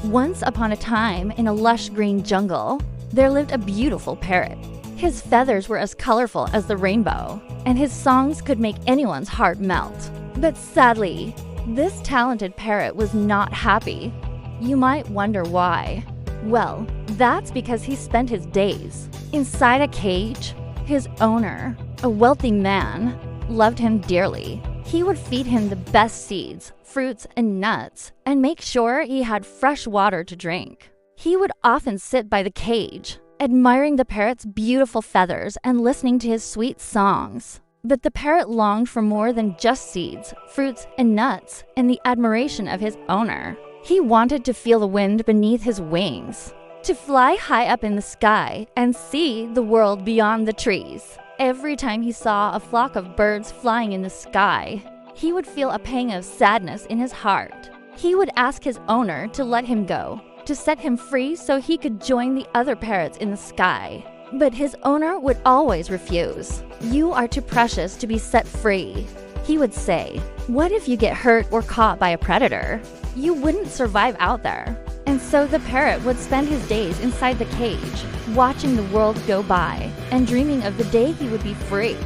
Once upon a time, in a lush green jungle, there lived a beautiful parrot. His feathers were as colorful as the rainbow, and his songs could make anyone's heart melt. But sadly, this talented parrot was not happy. You might wonder why. Well, that's because he spent his days inside a cage. His owner, a wealthy man, loved him dearly. He would feed him the best seeds, fruits, and nuts, and make sure he had fresh water to drink. He would often sit by the cage, admiring the parrot's beautiful feathers and listening to his sweet songs. But the parrot longed for more than just seeds, fruits, and nuts, and the admiration of his owner. He wanted to feel the wind beneath his wings, to fly high up in the sky and see the world beyond the trees. Every time he saw a flock of birds flying in the sky, he would feel a pang of sadness in his heart. He would ask his owner to let him go, to set him free so he could join the other parrots in the sky. But his owner would always refuse. "You are too precious to be set free," he would say. "What if you get hurt or caught by a predator? You wouldn't survive out there." And so the parrot would spend his days inside the cage, watching the world go by and dreaming of the day he would be free.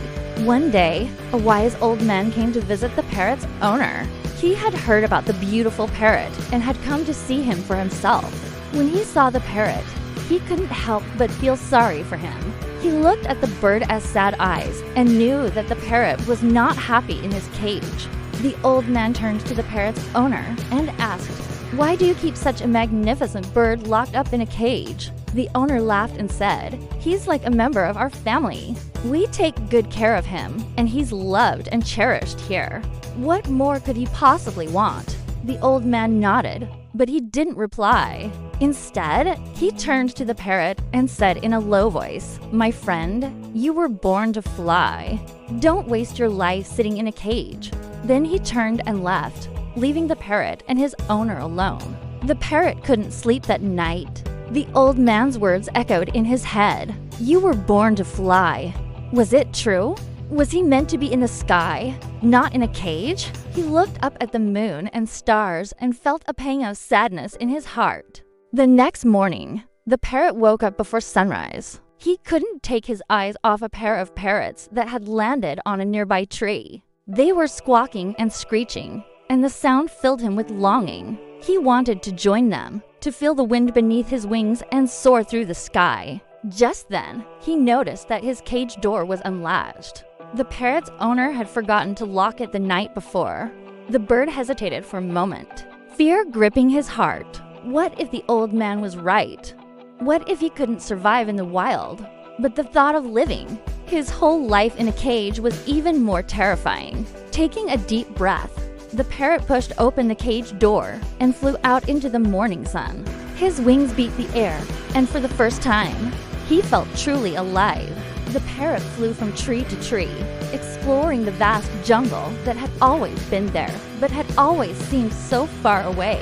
One day, a wise old man came to visit the parrot's owner. He had heard about the beautiful parrot and had come to see him for himself. When he saw the parrot, he couldn't help but feel sorry for him. He looked at the bird as sad eyes and knew that the parrot was not happy in his cage. The old man turned to the parrot's owner and asked, "Why do you keep such a magnificent bird locked up in a cage?" The owner laughed and said, "He's like a member of our family. We take good care of him, and he's loved and cherished here. What more could he possibly want?" The old man nodded, but he didn't reply. Instead, he turned to the parrot and said in a low voice, "My friend, you were born to fly. Don't waste your life sitting in a cage." Then he turned and left, leaving the parrot and his owner alone. The parrot couldn't sleep that night. The old man's words echoed in his head. "You were born to fly." Was it true? Was he meant to be in the sky, not in a cage? He looked up at the moon and stars and felt a pang of sadness in his heart. The next morning, the parrot woke up before sunrise. He couldn't take his eyes off a pair of parrots that had landed on a nearby tree. They were squawking and screeching, and the sound filled him with longing. He wanted to join them, to feel the wind beneath his wings and soar through the sky. Just then, he noticed that his cage door was unlatched. The parrot's owner had forgotten to lock it the night before. The bird hesitated for a moment, fear gripping his heart. What if the old man was right? What if he couldn't survive in the wild? But the thought of living his whole life in a cage was even more terrifying. Taking a deep breath, the parrot pushed open the cage door and flew out into the morning sun. His wings beat the air, and for the first time, he felt truly alive. The parrot flew from tree to tree, exploring the vast jungle that had always been there, but had always seemed so far away.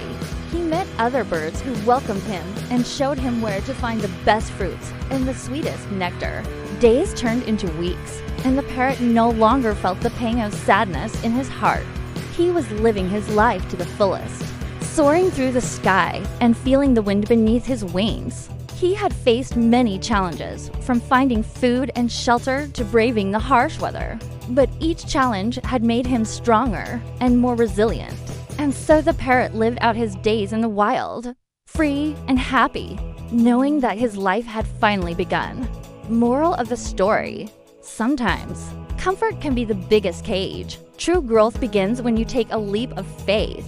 He met other birds who welcomed him and showed him where to find the best fruits and the sweetest nectar. Days turned into weeks, and the parrot no longer felt the pang of sadness in his heart. He was living his life to the fullest, soaring through the sky and feeling the wind beneath his wings. He had faced many challenges, from finding food and shelter to braving the harsh weather. But each challenge had made him stronger and more resilient. And so the parrot lived out his days in the wild, free and happy, knowing that his life had finally begun. Moral of the story: sometimes comfort can be the biggest cage. True growth begins when you take a leap of faith.